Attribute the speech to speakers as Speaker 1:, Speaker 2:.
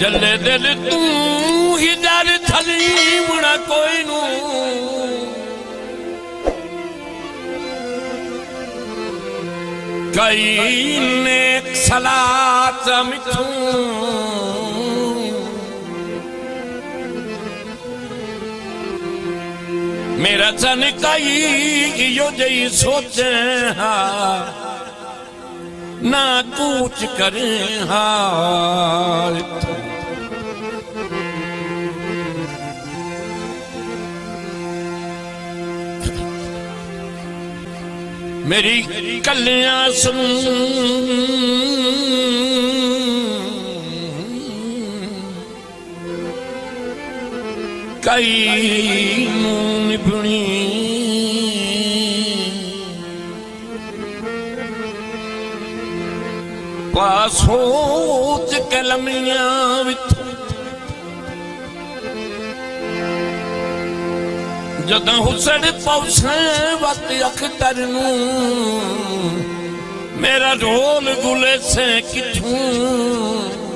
Speaker 1: जले दिल तू ही दर थली मुड़ा कोई नू कई नेक सलात मिठू मेरा जन कई यो जई सोचे हाँ ना कूच करे हाल मेरी कलियां सुन कई निभनी पासोच कलमियां विथों जदा हुसैन पौसे वक्त अख्तर नू मेरा ढोल गुले से किथूं